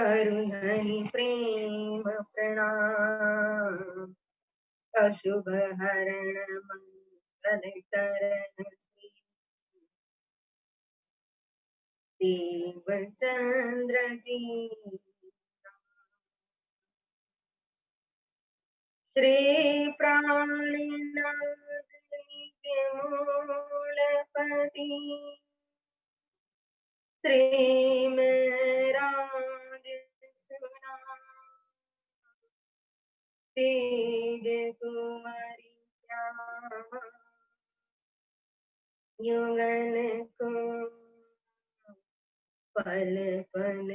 करुणहि प्रेम प्रणाम। अशुभ हरण मंगल करण देव चंद्र जी। श्री प्राणनाथ के मूलपति श्री मेराज सुना तेज कुमारी श्यामा युगन को पल पल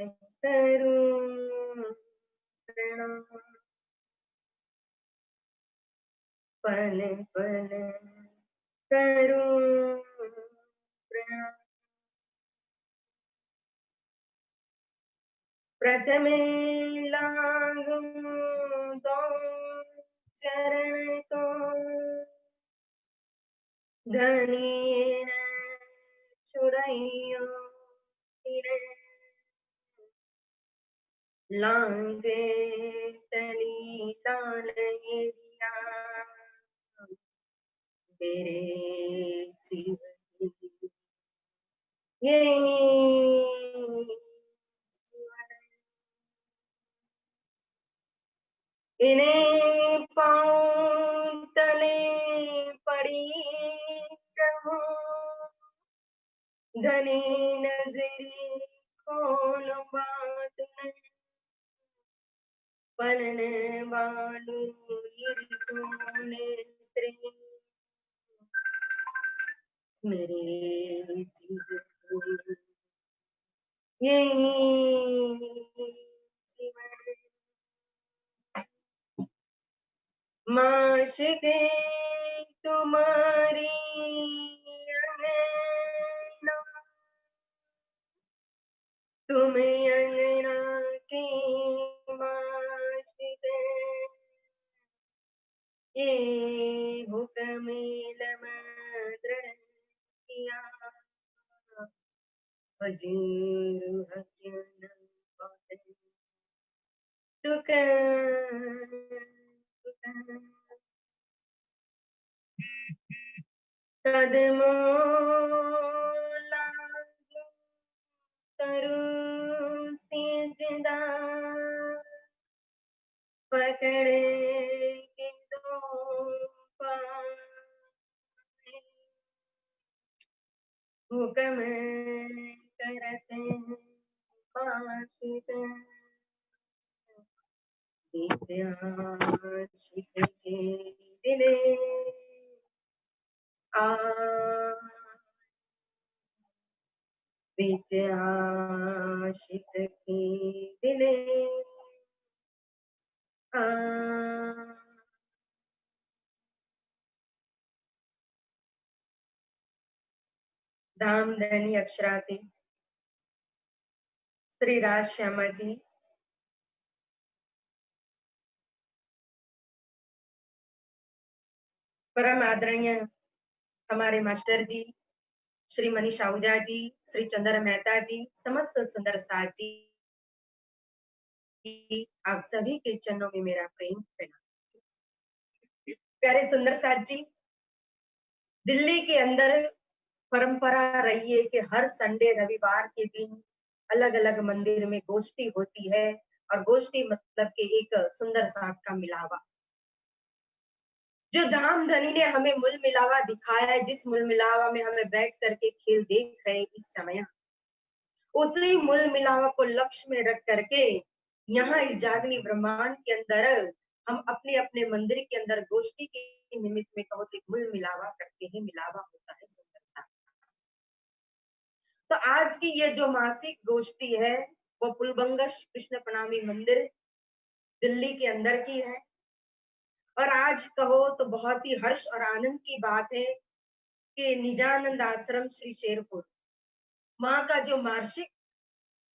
करूं प्रणाम। पल पल करूं प्रणाम। प्रथमे लागूं दो चरण को धनी न छुड़ैयो तिरे लांगे तली लाल एरिया मेरे जीवन ये इन्हें पाँव तले पड़ी रहूं घनी नजरी खोल बात न पलन वालू नेत्र मेरे जीवन यही जीवन माशिके तुम्हारी अंगना तुम अंगना की माशिके ये हुक्म लमद्र किया हजूर हकियन कदमों लागू करूं सिजदा पकड़े के दो पाँव हुक्म करते माशिक आशिक के दिले बीच आशिक के दिले धामधनी अक्षराती श्री राज श्यामा जी, परम आदरणीय हमारे मास्टर जी श्री मनीष आहूजा जी, श्री चंद्र मेहता जी, समस्त सुंदर साथ जी, आप सभी के चरणों में मेरा प्रेम प्रणाम। प्यारे सुंदर साथ जी, दिल्ली के अंदर परंपरा रही है कि हर संडे रविवार के दिन अलग अलग मंदिर में गोष्ठी होती है और गोष्ठी मतलब कि एक सुंदर साथ का मिलावा। जो धाम धनी ने हमें मूल मिलावा दिखाया है, जिस मूल मिलावा में हमें बैठ करके खेल देख रहे इस समय, उसी मूल मिलावा को लक्ष्य में रख करके यहाँ इस जागनी ब्रह्मांड के अंदर हम अपने अपने मंदिर के अंदर गोष्ठी के निमित्त में कहो तो मूल मिलावा करके ही मिलावा होता है सुंदर सा। तो आज की ये जो मासिक गोष्ठी है वो पुलबंगश कृष्ण प्रणामी मंदिर दिल्ली के अंदर की है। और आज कहो तो बहुत ही हर्ष और आनंद की बात है कि निजानंद आश्रम श्री शेरपुर माँ का जो वार्षिक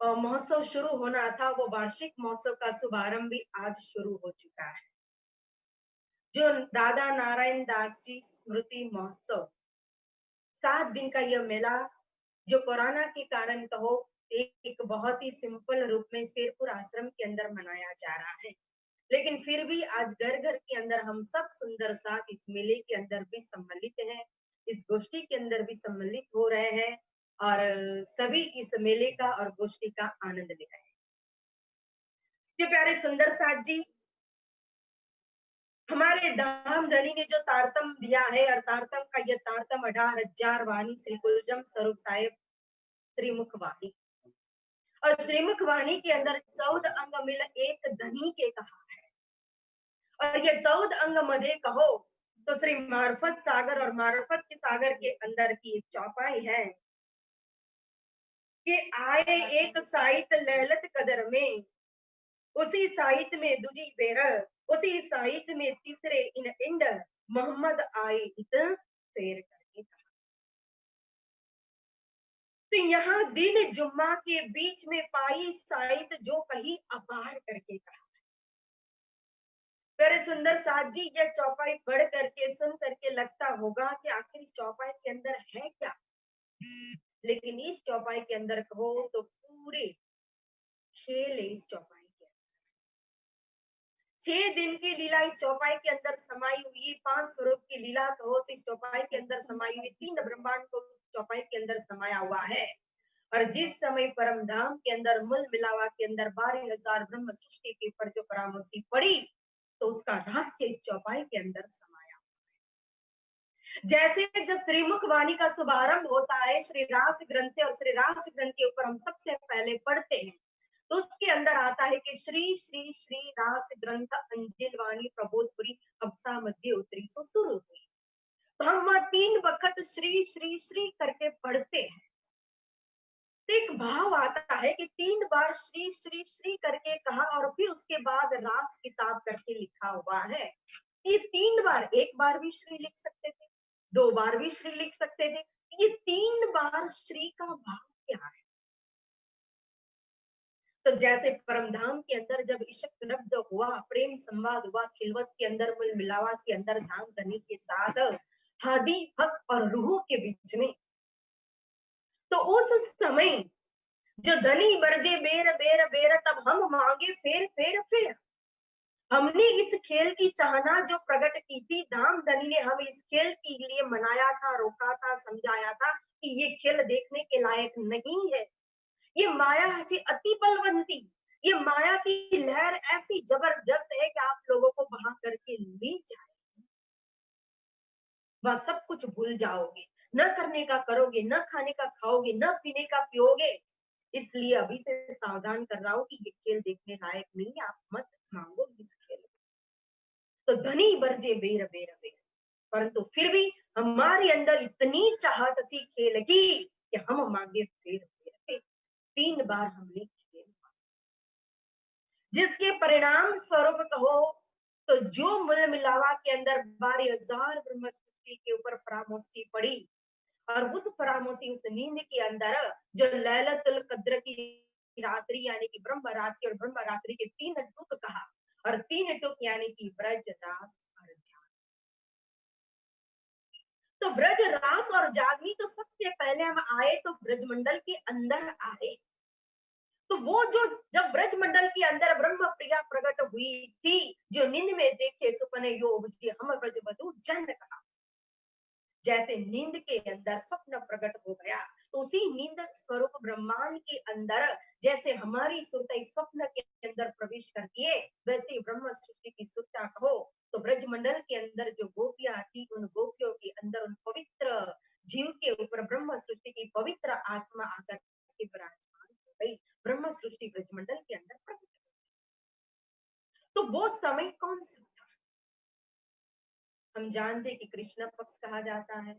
महोत्सव शुरू होना था, वो वार्षिक महोत्सव का शुभारंभ भी आज शुरू हो चुका है। जो दादा नारायण दास जी स्मृति महोत्सव 7 दिन का यह मेला जो कोरोना के कारण कहो एक बहुत ही सिंपल रूप में शेरपुर आश्रम के अंदर मनाया जा रहा है, लेकिन फिर भी आज घर घर के अंदर हम सब सुंदर साथ इस मेले के अंदर भी सम्मिलित हैं, इस गोष्ठी के अंदर भी सम्मिलित हो रहे हैं और सभी इस मेले का और गोष्ठी का आनंद ले रहे हैं। ये प्यारे सुंदर साथ जी, हमारे धामधनी ने जो तारतम दिया है और तारतम का ये तारतम 18,000 वाणी श्री कुलजम स्वरूप साहेब श्रीमुख वाणी, और श्रीमुख वाणी के अंदर 14 अंग मिल एक धनी के कहा है, और ये 14 अंग मध्य कहो तो श्री मार्फत सागर, और मार्फत के सागर के अंदर की एक चौपाई है कि आए एक साहित लहलत कदर में, उसी साहित्य में दूजी बेर, उसी साहित्य में तीसरे इन इंड मोहम्मद आए इत फेर करके कहा। तो यहाँ दिन जुम्मा के बीच में पाई साहित्य जो कही अपार करके कहा। मेरे सुंदर साथ जी, यह चौपाई पढ़ करके सुन करके लगता होगा कि आखिर इस चौपाई के अंदर है क्या, लेकिन इस चौपाई के अंदर कहो तो पूरे खेल है इस चौपाई। 6 दिन की लीला इस चौपाई के अंदर समाई हुई, 5 स्वरूप की लीला कहो तो इस चौपाई के अंदर समाई हुई, 3 ब्रह्मांड को चौपाई के अंदर समाया हुआ है। और जिस समय परम धाम के अंदर मूल मिलावा के अंदर 12,000 ब्रह्म सृष्टि के ऊपर जो परामर्शी पड़ी, तो उसका रहस्य इस चौपाई के अंदर समाया हुआ है। जैसे जब श्रीमुख वाणी का शुभारंभ होता है श्री रास ग्रंथ से, और श्री रास ग्रंथ के ऊपर हम सबसे पहले पढ़ते हैं तो उसके अंदर आता है कि श्री श्री श्री रास ग्रंथ अंजिल वाणी प्रबोधपुरी अबसा मध्य उत्तरी सो शुरू हुई। तो हम वहां 3 वक्त श्री श्री श्री करके पढ़ते हैं, तो एक भाव आता है कि 3 बार श्री श्री श्री करके कहा और फिर उसके बाद रास किताब करके लिखा हुआ है। ये 3 बार, एक बार भी श्री लिख सकते थे, 2 बार भी श्री लिख सकते थे, ये 3 बार श्री का भाव क्या है। तो जैसे परमधाम के अंदर जब इश्क रब्द हुआ, प्रेम संवाद हुआ, खिलवत के अंदर मूल मिलावा के अंदर धाम धनी के साथ हादी हक और रूह के बीच में, तो उस समय जो धनी बरजे बेर बेर बेर तब हम मांगे फेर फेर फेर, हमने इस खेल की चाहना जो प्रकट की थी, धाम धनी ने हम इस खेल के लिए मनाया था, रोका था, समझाया था कि ये खेल देखने के लायक नहीं है, ये माया ऐसी अति बलवंती, ये माया की लहर ऐसी जबरदस्त है कि आप लोगों को बहा करके ले जाएगी, वह सब कुछ भूल जाओगे, न करने का करोगे, न खाने का खाओगे, न पीने का पियोगे। इसलिए अभी से सावधान कर रहा हूं कि ये खेल देखने लायक नहीं, आप मत मांगो इस खेल। तो धनी बरजे बेर बेर बेर, परंतु फिर भी हमारे अंदर इतनी चाहत थी खेल की कि हम मांगे फेर फेर फेर, 3 बार हमने खेल, जिसके परिणाम स्वरूप कहो तो जो मूल मिलावा के अंदर 12,000 ब्रह्म सृष्टि के ऊपर परामर्शी पड़ी, और उस परामर्शी उस नींद के अंदर जो लैलतुल कद्र की रात्रि यानी कि ब्रह्म रात्रि और ब्रह्म रात्रि के 3 टुक कहा, और 3 टुक यानी कि ब्रज रास और जागनी। तो ब्रज रास और जागनी, तो सबसे पहले हम आए तो ब्रजमंडल के अंदर आए, तो वो जो जब ब्रजमंडल के अंदर ब्रह्म प्रिया प्रकट हुई थी, जो नींद में देखे सुपने योग जी हम ब्रजवधु जन कहा, जैसे नींद के अंदर स्वप्न प्रकट हो गया, तो उसी नींद स्वरूप ब्रह्मांड के अंदर जैसे हमारी सुरता एक स्वप्न के अंदर प्रवेश करती है, वैसे ब्रह्म सृष्टि की सुरता कहो तो ब्रजमंडल के अंदर जो गोपियां थी, उन गोपियों के अंदर उन पवित्र जीव के ऊपर ब्रह्म सृष्टि की पवित्र आत्मा आकर के विराजमान हो गई, ब्रह्म सृष्टि ब्रजमंडल के अंदर प्रकट। तो वो समय कौन सा था? हम जानते कि कृष्ण पक्ष कहा जाता है,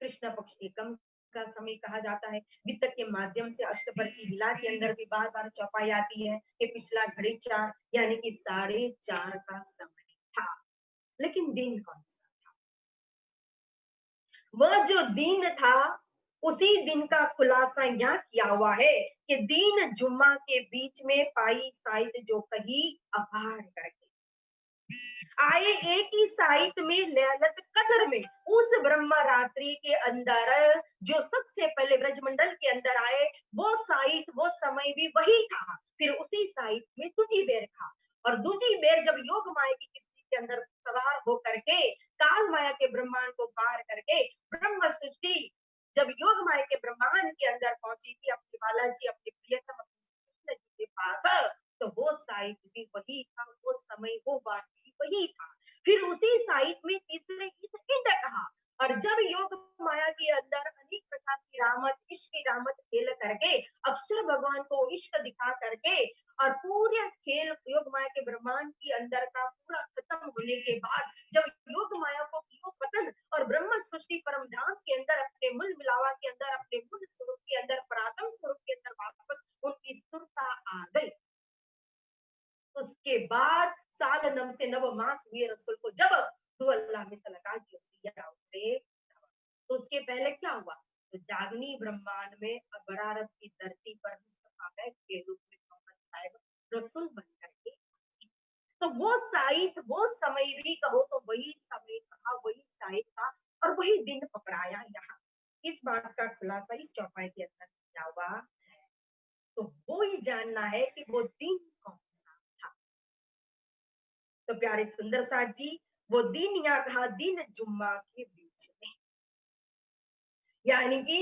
कृष्ण पक्ष एकम का समय कहा जाता है। वित्त के माध्यम से अष्टपर की लीला के अंदर भी बार बार चौपाई आती है कि पिछला घड़ी 4 यानी कि 4:30 का समय था, लेकिन दिन कौन सा था? वह जो दिन था उसी दिन का खुलासा यहाँ किया हुआ है कि दीन जुम्मा के बीच में पाई साहित्य जो कही अपार करके। आए एक ही साइट में लैलत कदर में, उस ब्रह्म रात्रि के अंदर जो सबसे पहले ब्रजमंडल के अंदर आए, वो साइट वो समय भी वही था। फिर उसी साइट में दूजी बेर था, और दूजी बेर जब योग माया की किस्ती के अंदर सवार होकर के काल माया के ब्रह्मांड को पार करके ब्रह्म सृष्टि जब योग माया के ब्रह्मांड के अंदर पहुंची थी, अपने बालाजी अपने प्रियतम कृष्ण जी के पास, तो वो साइट भी वही था, वो समय वो बात भी वही था। फिर उसी साइट में तीसरे इंड कहा, और जब योग माया के अंदर अनेक प्रकार की रामत इश्क की रामत खेल करके अक्षर भगवान को इश्क दिखा करके और पूरे खेल योग माया के ब्रह्मांड के अंदर का पूरा खत्म होने के बाद जब योग माया को पतन और ब्रह्म सृष्टि परम धाम के अंदर अपने मूल मिलावा के अंदर अपने मूल स्वरूप के अंदर पराक्रम स्वरूप के अंदर वापस उनकी स्थिरता आ गई, उसके बाद साल नम से नव मास हुए रसूल को जब अल्लाह में सलाकात जो सिया उतरे, तो उसके पहले क्या हुआ, तो जागनी ब्रह्मांड में बरारत की धरती पर मुस्तफा बैग के रूप में मोहम्मद साहिब रसूल बन करके, तो वो साइट वो समय भी कहो तो वही समय कहा, वही साइट था, और वही दिन पकड़ाया यहाँ। इस बात का खुलासा इस चौपाई के अंदर किया हुआ है, तो वो ही जानना है कि वो दिन कौन सा था। तो प्यारे सुंदर साथ जी, वो दिन यहाँ कहा दिन जुम्मा के बीच में, यानी कि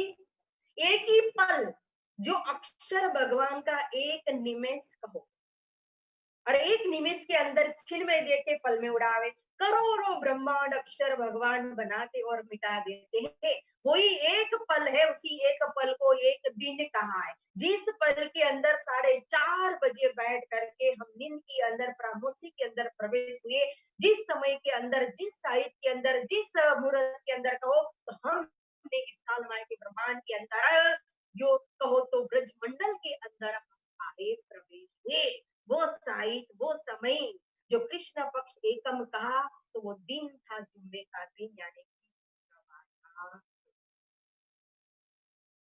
एक ही पल जो अक्षर भगवान का एक निमेष कहो, और एक निमेष के अंदर छिन में देखे पल में उड़ावे, करोड़ों ब्रह्मांड अक्षर भगवान बनाते और मिटा देते हैं, वही एक पल है, उसी एक पल को एक दिन कहा है। जिस पल के अंदर 4:30 बजे बैठ करके हम नींद के अंदर प्रामोसी के अंदर प्रवेश हुए, जिस समय के अंदर जिस साइट के अंदर जिस मुहूर्त के अंदर कहो, तो हमने इस काल माया के ब्रह्मांड के अंदर जो कहो तो ब्रजमंडल के अंदर हम आए प्रवेश हुए, वो साइट वो समय जो कृष्ण पक्ष एकम कहा, तो वो दिन था जुम्मे का दिन, यानी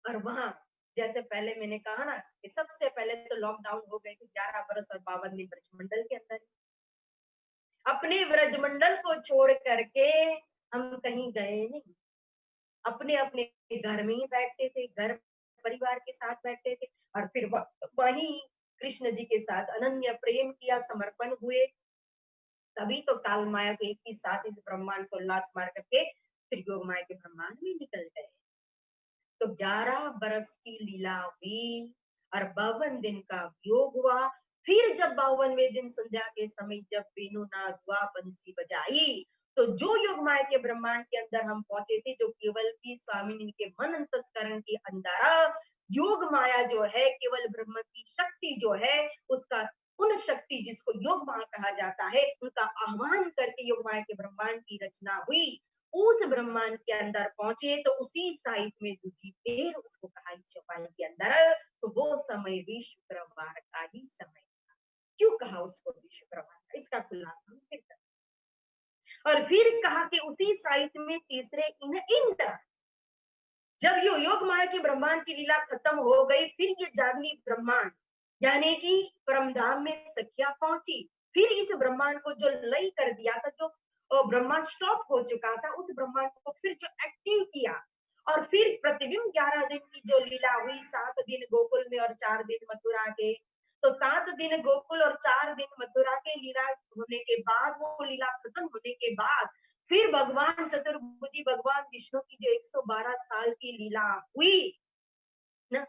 और वहां जैसे पहले मैंने कहा ना कि सबसे पहले तो लॉकडाउन हो गए थे 11 बरस और 52 दिन ब्रजमंडल के अंदर, अपने ब्रजमंडल को छोड़ करके हम कहीं गए नहीं, अपने अपने घर में ही बैठते थे, घर परिवार के साथ बैठते थे, और फिर वहीं कृष्ण जी के साथ अनन्य प्रेम किया, समर्पण हुए, तभी तो काल माया के एक ही साथ इस ब्रह्मांड को लात मार करके फिर योग माया के ब्रह्मांड में निकल गए। तो 11 बरस की लीला हुई और 52 दिन का योग हुआ। फिर जब 52वें दिन संध्या के समय जब वेणुनाद हुआ, बंसी बजाई, तो जो योग माया के ब्रह्मांड के अंदर हम पहुंचे थे, जो केवल की स्वामी के मन अंतस्करण के अंदर योग माया जो है, केवल ब्रह्म की शक्ति जो है, उसका उन शक्ति जिसको योग माया कहा जाता है, उनका आह्वान करके योग माया के ब्रह्मांड की रचना हुई। उस ब्रह्मांड के अंदर पहुंचे तो उसी साइट में दूजी पेड़ उसको कहा चौपाई के अंदर, तो वो समय भी शुक्रवार का ही समय था। क्यों कहा उसको भी शुक्रवार का, इसका खुलासा हम फिर करें। और फिर कहा कि उसी साइट में तीसरे इंड जब यो योग माया की ब्रह्मांड की लीला खत्म हो गई, फिर ये जागनी ब्रह्मांड यानी कि परमधाम में सखिया पहुंची, फिर इस ब्रह्मांड को जो लय कर दिया था, जो ब्रह्मांड स्टॉप हो चुका था, उस ब्रह्मांड को फिर जो एक्टिव किया, और फिर प्रतिबिंब 11 दिन की जो लीला हुई, 7 दिन गोकुल में और 4 दिन मथुरा के, तो 7 दिन गोकुल और 4 दिन मथुरा के लीला होने के बाद, वो लीला खत्म होने के बाद फिर भगवान चतुर्भुजी भगवान विष्णु की जो 112 साल की लीला हुई ना,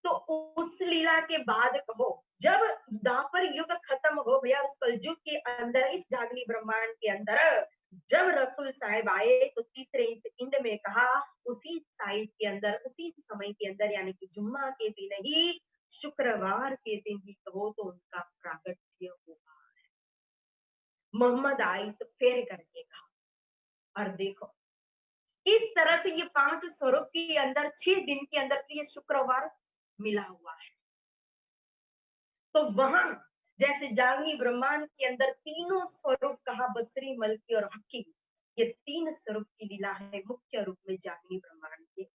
तो उस लीला के बाद कहो जब द्वापर युग खत्म हो गया, उस कलयुग के अंदर इस जागनी ब्रह्मांड के अंदर जब रसूल साहिब आए, तो तीसरे इंड में कहा उसी साइड के अंदर उसी समय के अंदर, यानी कि जुम्मा के दिन ही, शुक्रवार के दिन ही कहो तो उनका प्रागट्य हुआ है। मोहम्मद आई तो फेर करके कहा, और देखो इस तरह से ये 5 स्वरूप के अंदर 6 दिन के अंदर ये शुक्रवार मिला हुआ है। तो वहां जैसे जागनी ब्रह्मांड के अंदर तीनों स्वरूप कहा, बसरी मलकी और हकी, ये 3 स्वरूप की लीला है मुख्य रूप में जागनी ब्रह्मांड के।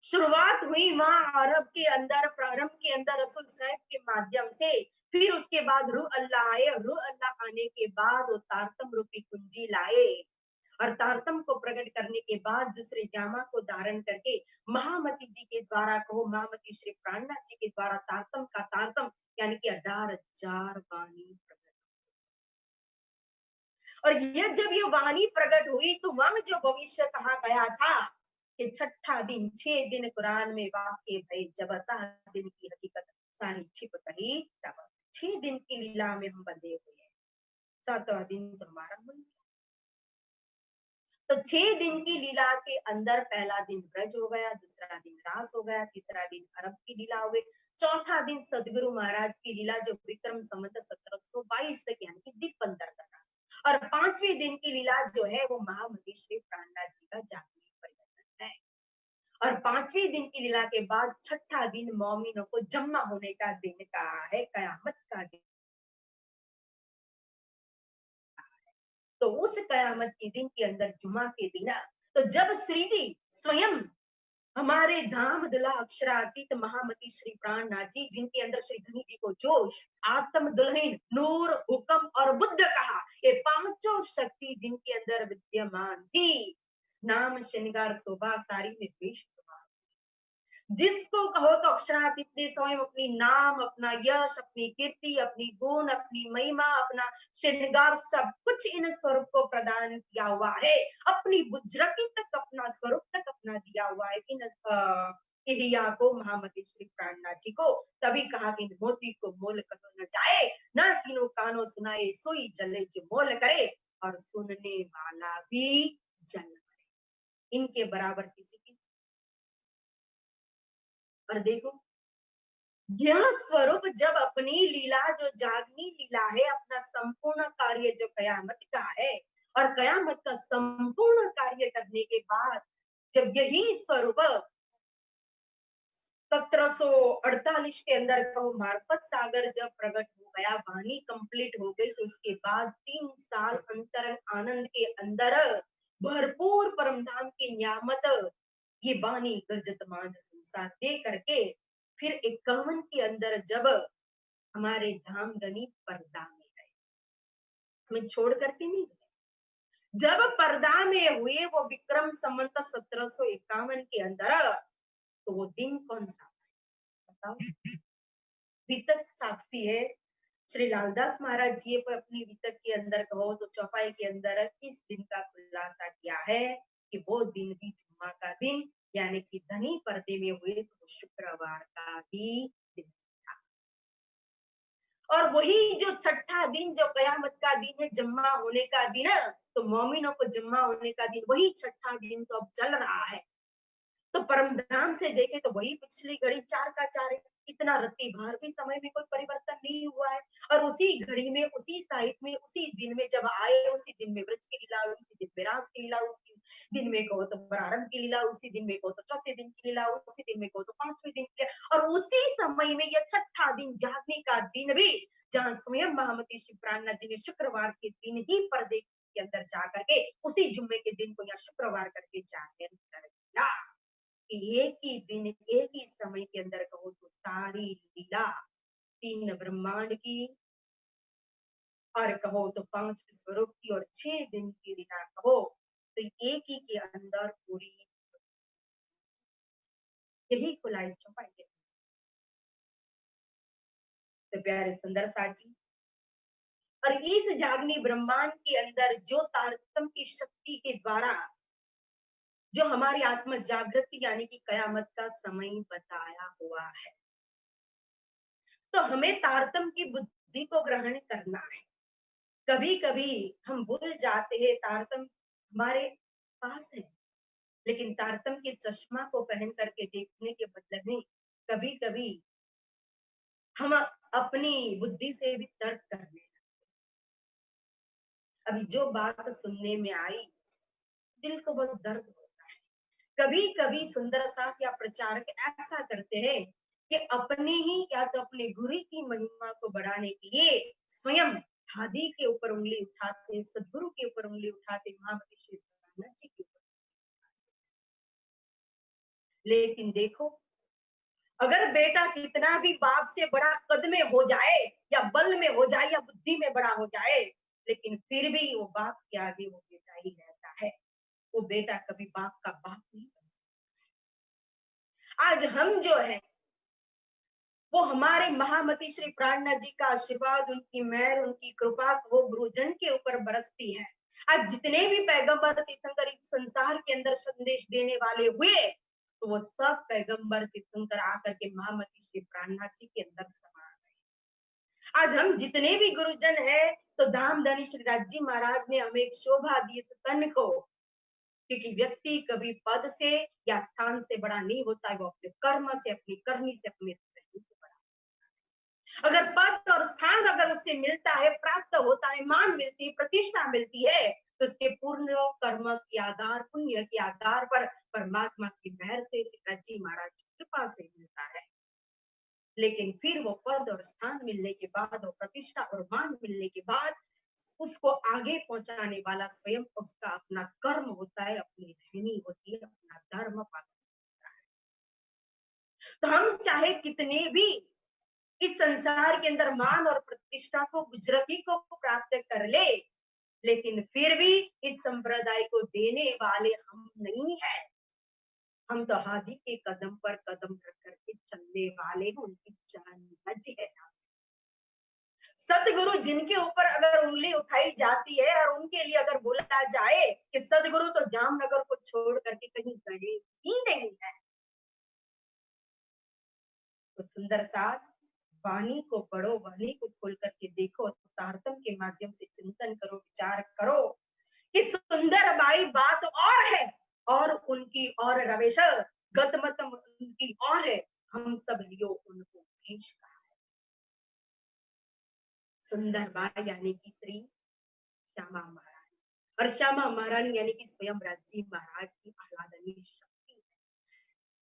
शुरुआत हुई वहां अरब के अंदर, प्रारंभ के अंदर रसूल साहब के माध्यम से, फिर उसके बाद रू अल्लाह आए, और रू अल्लाह आने के बाद वो तारतम रूपी कुंजी लाए, और तारतम को प्रकट करने के बाद दूसरे जामा को धारण करके महामती जी के द्वारा कहो, महामती श्री प्राणनाथ जी के द्वारा तारतम का तारतम यानी कि 18,000 वाणी प्रकट। और ये जब ये वाणी प्रकट हुई तो वह जो भविष्य कहा गया था कि छठा दिन 6 दिन कुरान में वाक्य भय जब दिन की हकीकत सारी छिप कही तब 6 दिन की लीला में हम बंधे हुए हैं, 7वां दिन तो हमारा मन। तो 6 दिन की लीला के अंदर पहला दिन ब्रज हो गया, दूसरा दिन रास हो गया, तीसरा दिन अरब की लीला हो गई, चौथा दिन सदगुरु महाराज की लीला जो विक्रम संवत 1722 तक यानी कि दीपंतर का, और 5वें दिन की लीला जो है वो महामती श्री प्राणनाथ जी का जागरण परिवर्तन है। और 5वें दिन की लीला के बाद छठा दिन मोमिनों को जम्मा होने का दिन कहा है, कयामत का दिन। तो उस कयामत के दिन के अंदर जुमा के दिन, तो जब श्री जी स्वयं हमारे धाम दुला अक्षरातीत महामती श्री प्राणनाथ जी, जिनके अंदर श्री धनी जी को जोश, आत्म दुल्हन, नूर, हुक्म और बुद्ध कहा, ये पांचों शक्ति जिनके अंदर विद्यमान थी, नाम श्रृंगार शोभा सारी में पेश। जिसको कहो तो अक्षरातीत ने स्वयं अपनी नाम, अपना यश, अपनी कीर्ति, अपनी गुण, अपनी महिमा, अपना श्रृंगार सब कुछ इन स्वरूप को प्रदान किया हुआ है, अपनी बुजरकी तक अपना स्वरूप तक अपना दिया हुआ है इन इलिया को, महामती श्री प्राणनाथ जी को। तभी कहा कि मोती को मोल करो न जाए, ना तीनों कानों सुनाए सोई जले जो मोल करे, और सुनने वाला भी जल करे, इनके बराबर किसी की। और देखो यह स्वरूप जब अपनी लीला जो जागनी लीला है, अपना संपूर्ण कार्य जो कयामत का है, और कयामत का संपूर्ण कार्य करने के बाद जब यही स्वरूप 1748 के अंदर कहो मार्फत सागर जब प्रकट हो गया, वाणी कंप्लीट हो गई, तो उसके बाद 3 साल अंतरंग आनंद के अंदर भरपूर परमधाम की नियामत ये वाणी गर्जत मान संसार दे करके फिर 51 के अंदर जब हमारे धाम गनी पर्दा में गए, हमें छोड़ करके नहीं गए, जब पर्दा में हुए वो विक्रम संवत 1751 के अंदर, तो वो दिन कौन सा बताओ? वितक साक्षी है, श्री लालदास महाराज जी पर अपनी वितक के अंदर कहो तो चौपाई के अंदर इस दिन का खुलासा किया है कि वो दिन भी जुम्मा का दिन यानी कि धनी पर्दे में हुए तो शुक्रवार का ही दिन था। और वही जो छठा दिन जो कयामत का दिन है, जम्मा होने का दिन, तो मोमिनों को जम्मा होने का दिन, वही छठा दिन तो अब चल रहा है। तो परमधाम से देखे तो वही पिछली घड़ी 4 का 4 है, इतना रत्ती भर भी समय में कोई परिवर्तन नहीं हुआ है। और उसी घड़ी में, उसी साइड में, उसी दिन में जब आए, उसी दिन में व्रज की लीला, उसी दिन में रास की लीला, उसी दिन में कहो तो प्रारंभ की लीला, उसी दिन में कहो तो चौथे दिन की लीला, उसी दिन में कहो तो 5वें दिन की लीला, और उसी समय में यह छठा दिन जागने का दिन भी, जहाँ स्वयं महामती श्री प्राणनाथ जी ने शुक्रवार के दिन ही पर्दे के अंदर जा करके उसी जुम्मे के दिन को या शुक्रवार करके जागरण कर दिया। एक ही दिन, एक ही समय के अंदर कहो तो सारी लीला 3 ब्रह्मांड की, और कहो तो 5 स्वरूप की, और 6 दिन की लीला कहो तो एक ही के अंदर पूरी, यही खुला इस चौपाई के। तो प्यारे सुंदर साथ जी, और इस जागनी ब्रह्मांड के अंदर जो तारतम की शक्ति के द्वारा जो हमारी आत्म जागृति यानी कि कयामत का समय बताया हुआ है, तो हमें तारतम की बुद्धि को ग्रहण करना है। कभी कभी हम भूल जाते हैं तारतम हमारे पास है, लेकिन तारतम के चश्मा को पहन करके देखने के बदले में कभी कभी हम अपनी बुद्धि से भी तर्क करने लगते। अभी जो बात सुनने में आई, दिल को बहुत दर्द होता है। कभी कभी सुंदर साथ या प्रचारक ऐसा करते हैं कि अपने ही या तो अपने गुरु की महिमा को बढ़ाने के लिए स्वयं हादी के ऊपर उंगली उठाते, सदगुरु के ऊपर उंगली उठाते, महामती श्री प्राणनाथ जी के ऊपर। लेकिन देखो अगर बेटा कितना भी बाप से बड़ा कद में हो जाए या बल में हो जाए या बुद्धि में बड़ा हो जाए, लेकिन फिर भी वो बाप के आगे वो बेटा ही रहता है। वो बेटा कभी बाप का बाप नहीं बन सकता। आज हम जो है वो हमारे महामती श्री प्राणनाथ जी का आशीर्वाद, उनकी मेहर, उनकी कृपा वो गुरुजन के ऊपर बरसती है। आज जितने भी पैगंबर तीर्थंकर इस संसार के अंदर संदेश देने वाले हुए, तो वो सब पैगंबर तीर्थंकर आकर के महामती श्री प्राणनाथ जी के अंदर समा गए। आज हम जितने भी गुरुजन है, तो धामधनी श्री राज जी महाराज ने हमें एक शोभा दी इस तन को, क्योंकि व्यक्ति कभी पद से या स्थान से बड़ा नहीं होता है, वो अपने कर्म से, अपनी करनी से, अपने से बड़ा। अगर पद और स्थान अगर उससे मिलता है, प्राप्त होता है, मान मिलती है, प्रतिष्ठा मिलती है, तो उसके पूर्ण कर्म के आधार, पुण्य के आधार पर परमात्मा की मेहर से, जी महाराज की कृपा से मिलता है। लेकिन फिर वो पद और स्थान मिलने के बाद, और प्रतिष्ठा और मान मिलने के बाद, उसको आगे पहुंचाने वाला स्वयं उसका अपना कर्म होता है, अपनी रहनी होती है, अपना धर्म पालन होता है। तो हम चाहे कितने भी इस संसार के अंदर मान और प्रतिष्ठा को, गुजरती को प्राप्त कर ले, लेकिन फिर भी इस संप्रदाय को देने वाले हम नहीं है। हम तो हादी के कदम पर कदम रख करके चलने वाले हैं, उनकी चरण रज है। सदगुरु जिनके ऊपर अगर उंगली उठाई जाती है और उनके लिए अगर बोला जाए कि सदगुरु तो जामनगर को छोड़ करके कहीं गए ही नहीं है, तो सुंदर साथ वाणी को पढ़ो, वाणी को खोल करके देखो, तारतम के माध्यम से चिंतन करो, विचार करो कि सुंदर बाई बात और है और उनकी और रवेश गतमतम उनकी और है, हम सब लियो उनको भेष कहा है। सुंदर बाई यानी कि श्री श्यामा महारानी, और श्यामा महारानी यानी कि स्वयं राजी महाराज की आह्लादनीय शक्ति है।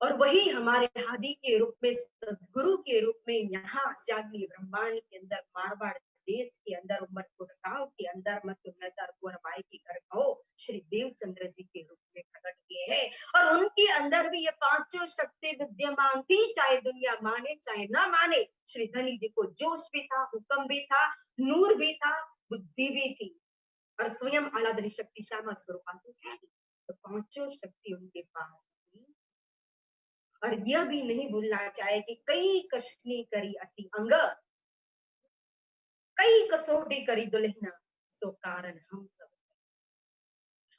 और वही हमारे हादी के रूप में, सदगुरु के रूप में यहाँ जागनी ब्रह्मांड के अंदर, मारवाड़ देश के अंदर, उमरकोट गांव के अंदर, बाई की घर कहो, श्री देवचंद्र जी के रूप में प्रकट किए हैं। और उनके अंदर भी ये पांचों शक्ति विद्यमान थी, चाहे दुनिया माने चाहे ना माने। श्री धनी जी को जोश भी था, हुक्म भी था, नूर भी था, बुद्धि भी थी, और स्वयं आह्लादनी शक्ति श्यामा स्वरूपा तो है। तो पांचों शक्ति उनके पास थी। और यह भी नहीं भूलना चाहे कि कई कशनी करी अति अंग, कई कसौटी करी दुल्हना, सो कारण हम सब।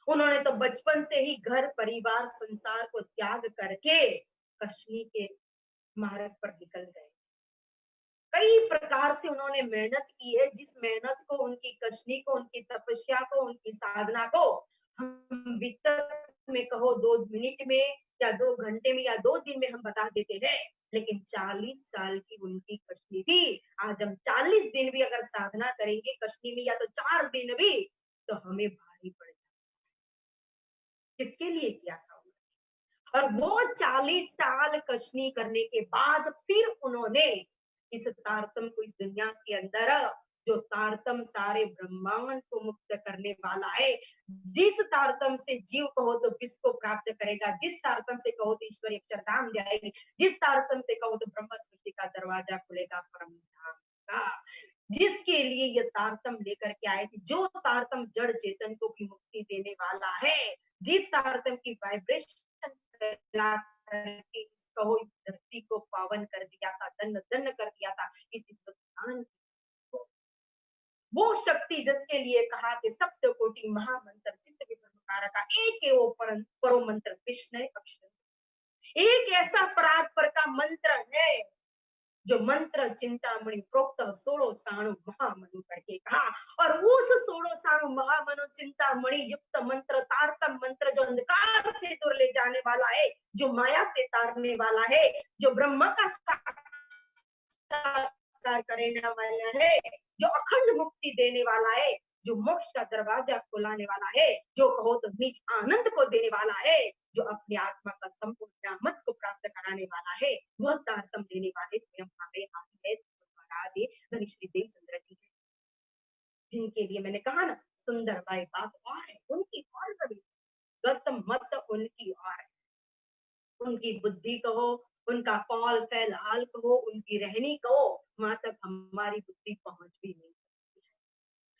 उन्होंने तो बचपन से ही घर परिवार संसार को त्याग करके कशनी के मार्ग पर निकल गए। कई प्रकार से उन्होंने मेहनत की है, जिस मेहनत को, उनकी कशनी को, उनकी तपस्या को, उनकी साधना को हम वित्त में कहो 2 मिनट में या 2 घंटे में या 2 दिन में हम बता देते हैं, लेकिन 40 साल की उनकी कशनी थी। आज हम 40 दिन भी अगर साधना करेंगे कशनी में, या तो 4 दिन भी, तो हमें भारी पड़ जाए। किसके लिए किया था उन्होंने? और वो 40 साल कशनी करने के बाद फिर उन्होंने इस तारतम को, इस दुनिया के अंदर जो तारतम सारे ब्रह्मांड को मुक्त करने वाला है, जिस तारतम से जीव कहो तो विश्व को प्राप्त करेगा, जिस तारतम से कहो तो ईश्वरी अक्षरधाम जाएगी, जिस तारतम से कहो तो ब्रह्म सृष्टि का दरवाजा खुलेगा परम धाम का, जिसके लिए ये तारतम लेकर के आए थे, जो तारतम जड़ चेतन को भी मुक्ति देने वाला है, जिस तारतम की वाइब्रेशन करके कहो इस धरती को पावन कर दिया था, धन्य धन्य कर दिया था इस हिंदुस्तान को। वो शक्ति जिसके लिए कहा कि सप्त कोटि महामंत्र चित्त विभ्रमकार का एक है वो परो मंत्र कृष्ण अक्षर। एक ऐसा परात्पर का मंत्र है जो मंत्र चिंतामणि प्रोक्त 16 साणु महामनु करके कहा, और उस 16 साणु महामनु चिंतामणि युक्त मंत्र, तारतम मंत्र, जो अंधकार से दूर ले जाने वाला है, जो माया से तारने वाला है, जो ब्रह्म का साकार करने वाला है, जो अखंड मुक्ति देने वाला है, जो मोक्ष का दरवाजा खुलाने वाला है, जो कहो तो निज आनंद को देने वाला है, जो अपनी आत्मा का संपूर्ण मत को प्राप्त कराने वाला है, वह तारतम देने वाले स्वयं हमारे हाथ है महाराज धनी श्री देवचंद्र जी, जिनके लिए मैंने कहा ना सुंदर बाई बात और है, उनकी और कभी गत मत उनकी और है, उनकी बुद्धि कहो, उनका कौल फैल हाल कहो, उनकी रहनी कहो, वहां तक हमारी बुद्धि पहुंच भी नहीं।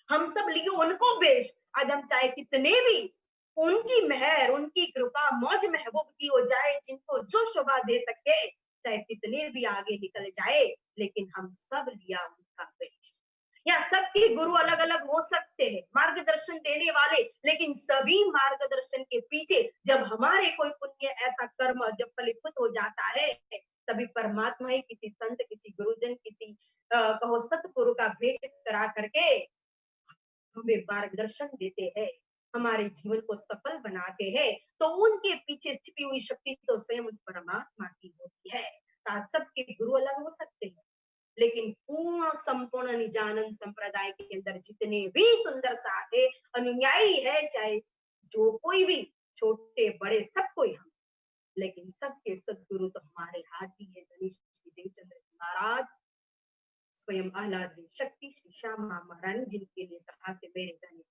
हम सब लिए उनको बेश, आज हम चाहे कितने भी उनकी मेहर, उनकी कृपा, मौज महबूब की हो जाए, जिनको जो शोभा दे सके, चाहे कितने भी आगे निकल जाए, लेकिन हम सब लिया उनका बेश। या सबके गुरु अलग अलग हो सकते हैं, मार्गदर्शन देने वाले, लेकिन सभी मार्गदर्शन के पीछे जब हमारे कोई पुण्य ऐसा कर्म जब फलीभूत हो जाता है, तभी परमात्मा ही किसी संत, किसी गुरुजन, किसी कहो सतगुरु का भेंट करा करके हमें मार्गदर्शन देते हैं, हमारे जीवन को सफल बनाते हैं। तो उनके पीछे छिपी हुई शक्ति तो स्वयं उस परमात्मा की होती है। सबके गुरु अलग हो सकते हैं, लेकिन पूर्ण संपूर्ण निजानंद संप्रदाय के अंदर जितने भी सुंदर साधे अनुयायी है, चाहे जो कोई भी, छोटे बड़े सब कोई हम, लेकिन सबके सदगुरु तो हमारे हाथ ही है। गणेश श्री देवचंद्र महाराज, स्वयं आह्लाद शक्ति श्री श्यामा महारानी, जिनके लिए कहा कि मेरे धनी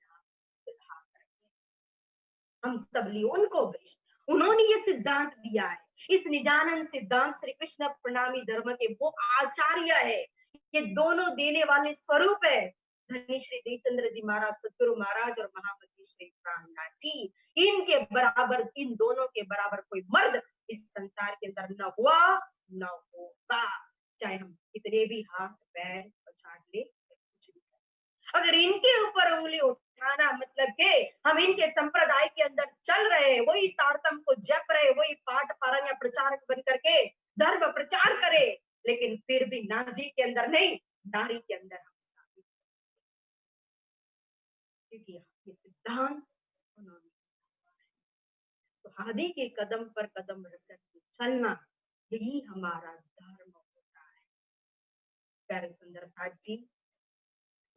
हम सब लिए उनको बेश। उन्होंने ये सिद्धांत दिया है, इस निजानंद सिद्धांत श्री कृष्ण प्रणामी धर्म के वो आचार्य है, ये दोनों देने वाले स्वरूप है। धनी श्री देवचंद्र जी महाराज, सदगुरु महाराज और महामंत्री श्री प्राणनाथ जी, इनके बराबर, इन दोनों के बराबर कोई मर्द इस संसार के अंदर न हुआ न होगा। चाहे हम कितने भी हाथ पैर पछाड़ ले, अगर इनके ऊपर उंगली उठाना मतलब के हम इनके संप्रदाय के अंदर चल रहे, वही तारतम को जप रहे, वही पाठ पारण या प्रचारक बन करके धर्म प्रचार करे, लेकिन फिर भी नाजी के अंदर नहीं, नारी के अंदर हम शामिल, क्योंकि ये सिद्धांत उन्होंने, तो आदि के कदम पर कदम रखकर चलना, यही हमारा धर्म होता है। प्यारे सुंदर साथ जी,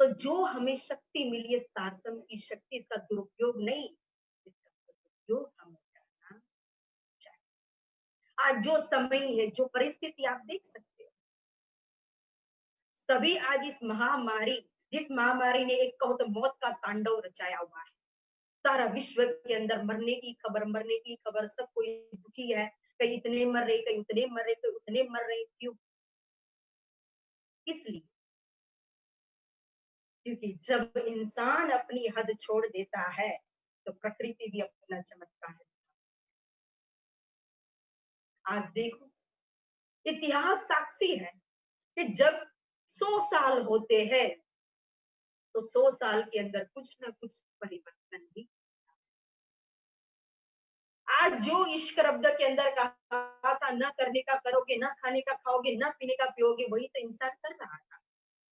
तो जो हमें शक्ति मिली है तारतम की शक्ति, इसका दुरुपयोग नहीं, इसका सदुपयोग हमें करना चाहिए। आज जो समय है, जो परिस्थिति आप देख सकते हो, सभी आज इस महामारी, जिस महामारी ने एक कहो तो मौत का तांडव रचाया हुआ है, सारा विश्व के अंदर मरने की खबर, सब कोई दुखी है, कहीं इतने मर रहे, कहीं उतने मर रहे, कहीं उतने मर रहे, क्यों? इसलिए क्योंकि जब इंसान अपनी हद छोड़ देता है, तो प्रकृति भी अपना चमत्कार है। आज देखो, इतिहास साक्षी है कि जब 100 साल होते हैं, तो 100 साल के अंदर कुछ ना कुछ परिवर्तन भी। आज जो इश्क रब्द के अंदर कहा था, न करने का करोगे, न खाने का खाओगे, न पीने का पियोगे, वही तो इंसान कर रहा था।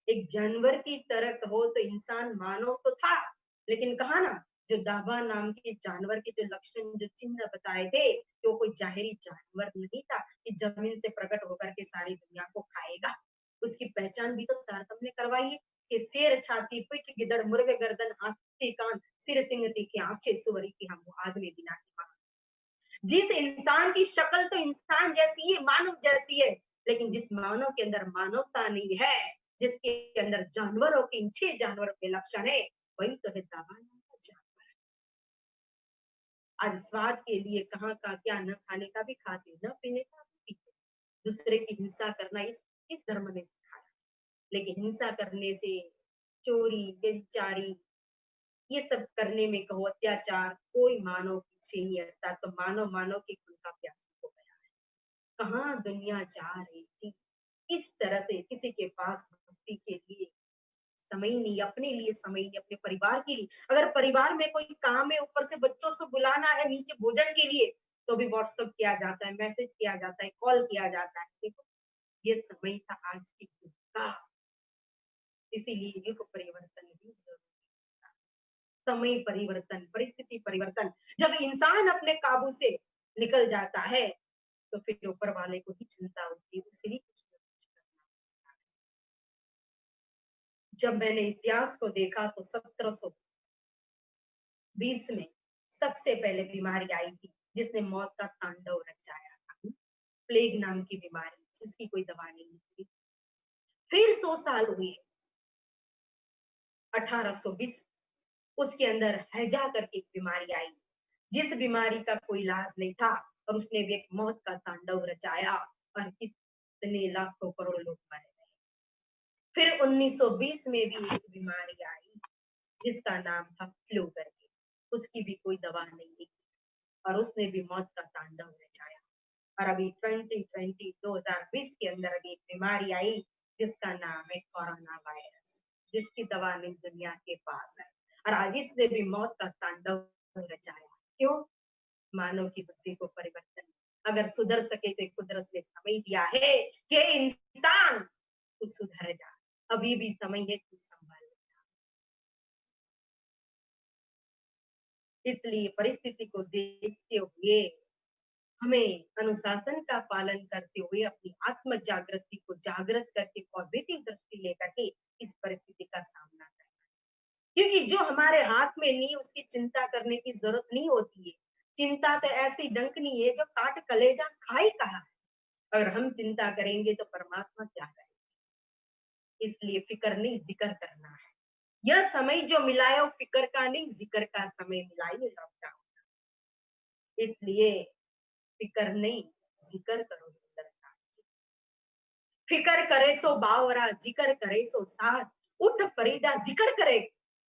एक जानवर की तरह कहो तो इंसान मानव तो था, लेकिन कहा ना, जो दावा नाम के जानवर के जो लक्षण, जो चिन्ह बताए थे, तो कोई जाहिरी जानवर नहीं था कि जमीन से प्रकट होकर के सारी दुनिया को खाएगा। उसकी पहचान भी तो तारतम ने करवाई है कि शेर छाती, पिठ गिदड़, मुर्ग गर्दन, हाथी कान, सिर सिंह तीखी आंखें, सुअरी की हम, आदमी बिना की मां। जिस इंसान की शक्ल तो इंसान जैसी है, मानव जैसी है, लेकिन जिस मानव के अंदर मानवता नहीं है, जिसके अंदर जानवरों के, इन 6 जानवरों के लक्षण है, वही तो है दावा नाम का जानवर। आज स्वाद के लिए कहाँ का क्या, न खाने का भी खाते, न पीने का भी पीते, दूसरे की हिंसा करना इस धर्म ने सिखाया। लेकिन हिंसा करने से, चोरी, व्यभिचारी, ये सब करने में कहो अत्याचार, कोई मानव पीछे नहीं हटता, तो मानव मानव के खून का प्यासा हो गया है। कहाँ दुनिया जा रही थी? इस तरह से किसी के पास भक्ति के लिए समय नहीं, अपने लिए समय नहीं, अपने परिवार के लिए। अगर परिवार में कोई काम है, ऊपर से बच्चों से बुलाना है नीचे भोजन के लिए, तो भी व्हाट्सएप किया जाता है, मैसेज किया जाता है, कॉल किया जाता है। देखो, ये समय था आज के युग का, इसीलिए युग परिवर्तन भी जरूरी। समय परिवर्तन, परिस्थिति परिवर्तन, जब इंसान अपने काबू से निकल जाता है, तो फिर ऊपर वाले को ही चिंता होती है, उसे ही कुछ ना कुछ करना। जब मैंने इतिहास को देखा तो 1720 में सबसे पहले बीमारी आई थी, जिसने मौत का तांडव रचाया था, प्लेग नाम की बीमारी, जिसकी कोई दवा नहीं थी। फिर 100 साल हुए, 1820, उसके अंदर हैजा करके एक बीमारी आई, जिस बीमारी का कोई इलाज नहीं था, और उसने भी एक मौत का तांडव रचाया। और कितने लाखों करोड़ लोग मर गए। फिर 1920 में भी एक बीमारी आई जिसका नाम था फ्लू करके, उसकी भी कोई दवा नहीं थी और उसने भी मौत का तांडव रचाया। और अभी 2020 के अंदर अभी एक बीमारी आई जिसका नाम है कोरोना वायरस, जिसकी दवा नहीं दुनिया के पास है और आज इसने भी मौत का तांडव रचाया। क्यों? मानव की बुद्धि को परिवर्तन, अगर सुधर सके तो कुदरत ने समय दिया है कि इंसान तू सुधर जा, अभी भी समय है, तू संभाल। इसलिए परिस्थिति को देखते हुए हमें अनुशासन का पालन करते हुए अपनी आत्म जागृति को जागृत करके पॉजिटिव दृष्टि लेकर के इस परिस्थिति का सामना करना, क्योंकि जो हमारे हाथ में नहीं उसकी चिंता करने की जरूरत नहीं होती है। चिंता तो ऐसी डंकनी है जो काट कलेजा खाई कहा है, अगर हम चिंता करेंगे तो परमात्मा क्या करेंगे। इसलिए फिक्र नहीं जिक्र करना है। यह समय जो मिला है वो फिक्र का नहीं जिक्र का समय मिला है, लॉकडाउन। इसलिए फिक्र नहीं जिक्र करो सुंदर साथ। फिक्र करे सो बावरा, जिक्र करे सो साथ। उठ फरीदा जिक्र करे,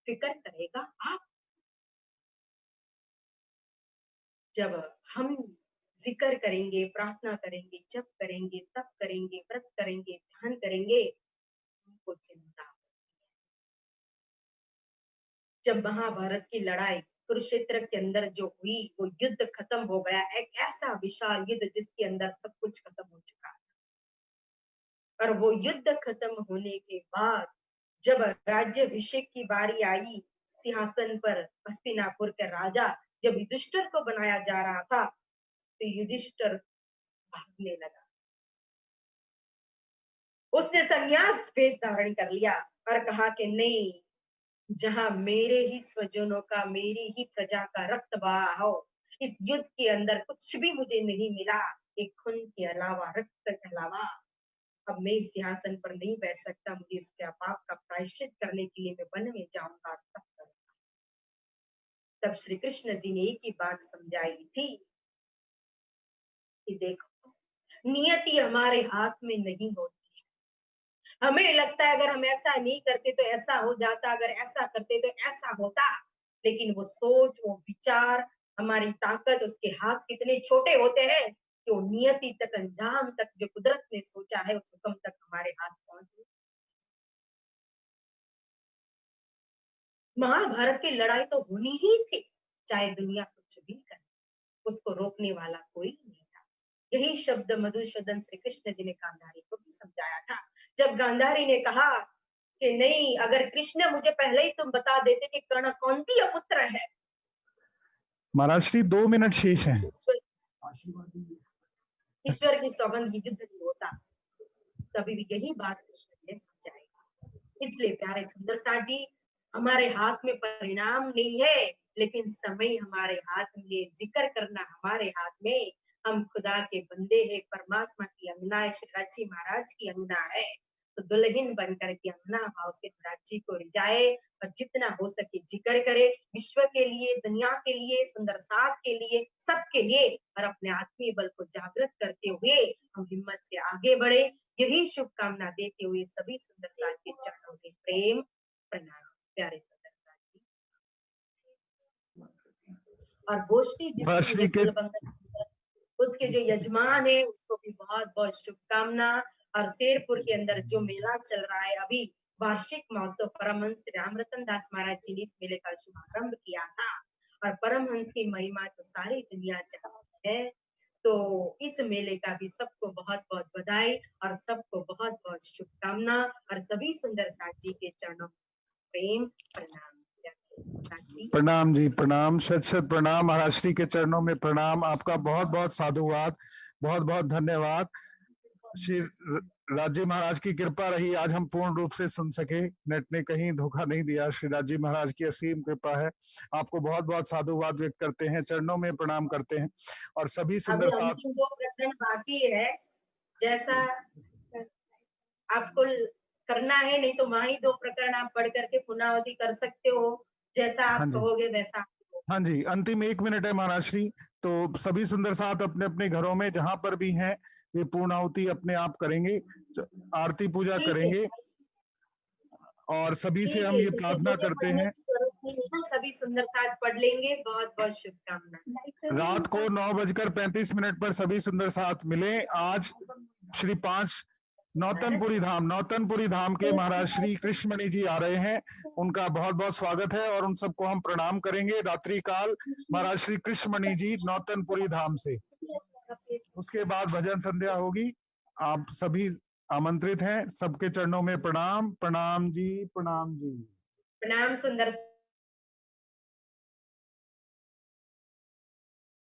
फिक्र करेगा आप। जब हम जिक्र करेंगे, प्रार्थना करेंगे, जप करेंगे, तप करेंगे, व्रत करेंगे, ध्यान करेंगे, हमको चिंता। जब महाभारत की लड़ाई कुरुक्षेत्र के अंदर जो हुई वो युद्ध खत्म हो गया, एक ऐसा विशाल युद्ध जिसके अंदर सब कुछ खत्म हो चुका। और वो युद्ध खत्म होने के बाद जब राज्याभिषेक की बारी आई, सिंहासन पर हस्तिनापुर के राजा जब युधिष्ठिर को बनाया जा रहा था तो युधिष्ठिर भागने लगा। उसने संन्यास वेश धारण कर लिया और कहा कि नहीं, जहां मेरे ही स्वजनों का, मेरी ही प्रजा का रक्त बहा हो, इस युद्ध के अंदर कुछ भी मुझे नहीं मिला, एक खून के अलावा, रक्त के अलावा। अब मैं इस सिंहासन पर नहीं बैठ सकता, मुझे इसके पाप का प्रायश्चित करने के लिए मैं वन में जाऊंगा, तब करूंगा। तब श्री कृष्ण जी ने एक ही बात समझाई थी कि देखो, नियति हमारे हाथ में नहीं होती। हमें लगता है अगर हम ऐसा नहीं करते तो ऐसा हो जाता, अगर ऐसा करते तो ऐसा होता, लेकिन वो सोच, वो विचार, हमारी ताकत, उसके हाथ कितने छोटे होते हैं कि वो नियति तक, अंजाम तक जो कुदरत ने सोचा है उस हुक्म तक हमारे हाथ पहुंचे। महाभारत की लड़ाई तो होनी ही थी, चाहे दुनिया कुछ भी करे, उसको रोकने वाला कोई नहीं था। यही शब्द मधुसूदन श्री कृष्ण जी ने गांधारी को भी समझाया था। जब गांधारी ने कहा कि नहीं, अगर कृष्ण मुझे पहले ही तुम बता देते कि कर्ण कौंती पुत्र है। महाराज श्री 2 मिनट शेष हैं। ईश्वर की सौगंध युद्ध नहीं होता, कभी भी यही बात कृष्ण ने समझाई। इसलिए प्यारे सुंदर साथ जी, हमारे हाथ में परिणाम नहीं है, लेकिन समय हमारे हाथ में, जिक्र करना हमारे हाथ में। हम खुदा के बंदे हैं, परमात्मा की अंगना है, श्री जी महाराज की अंगना है, तो दुल्हन बनकर के अंगना भाव से महाराज जी को रिझाए और जितना हो सके जिक्र करे, विश्व के लिए, दुनिया के लिए, सुंदर साथ के लिए, सबके लिए, और अपने आत्मीय बल को जागृत करते हुए हम हिम्मत से आगे बढ़े। यही शुभकामना देते हुए सभी सुंदर साथ के चरणों में प्रेम प्रणाम। प्यारे सुंदर साथ जी, और गोष्ठी जिसकी उसके जो यजमान है उसको भी बहुत बहुत शुभकामना। और शेरपुर के अंदर जो मेला चल रहा है अभी, वार्षिक महोत्सव, परमहंस रामरतन दास महाराज जी ने इस मेले का शुभारंभ किया था और परमहंस की महिमा तो सारी दुनिया जानती है। तो इस मेले का भी सबको बहुत बहुत बधाई और सबको बहुत बहुत शुभकामना और सभी सुंदर साथ जी के चरणों प्रेम प्रणाम। प्रणाम जी, प्रणाम, शत शत प्रणाम। महाराज श्री के चरणों में प्रणाम। आपका बहुत बहुत साधुवाद, बहुत बहुत धन्यवाद। श्री राजी महाराज की कृपा रही, आज हम पूर्ण रूप से सुन सके, नेट ने कहीं धोखा नहीं दिया। श्री राजी महाराज की असीम कृपा है। आपको बहुत बहुत साधुवाद व्यक्त करते हैं, चरणों में प्रणाम करते हैं। और सभी सुंदर साथ, 2 प्रकरण बाकी है, जैसा आपको करना है, नहीं तो वहां ही 2 प्रकरण आप पढ़ करके पुनरावृत्ति कर सकते हो, जैसा आप कहोगे वैसा। हाँ जी, अंतिम 1 मिनट है महाराज श्री। तो सभी सुंदर साथ अपने अपने घरों में जहां पर भी हैं वे पूर्ण आहुति अपने आप करेंगे, आरती पूजा ठीक है। करेंगे। और सभी से ठीक हम है, ये तो प्रार्थना मुझे करते पढ़ने हैं, की जरूरत नहीं है ना, सभी सुंदर साथ पढ़ लेंगे। बहुत बहुत शुभकामनाएं। रात को 9:35 पर सभी सुंदर साथ मिले। आज श्री 5 नौतनपुरी धाम के महाराज श्री कृष्णमणि जी आ रहे हैं, उनका बहुत बहुत स्वागत है और उन सबको हम प्रणाम करेंगे रात्रि काल महाराज श्री कृष्णमणि जी नौतनपुरी धाम से। उसके बाद भजन संध्या होगी। आप सभी आमंत्रित हैं। सबके चरणों में प्रणाम। प्रणाम जी, प्रणाम जी। प्रणाम सुंदर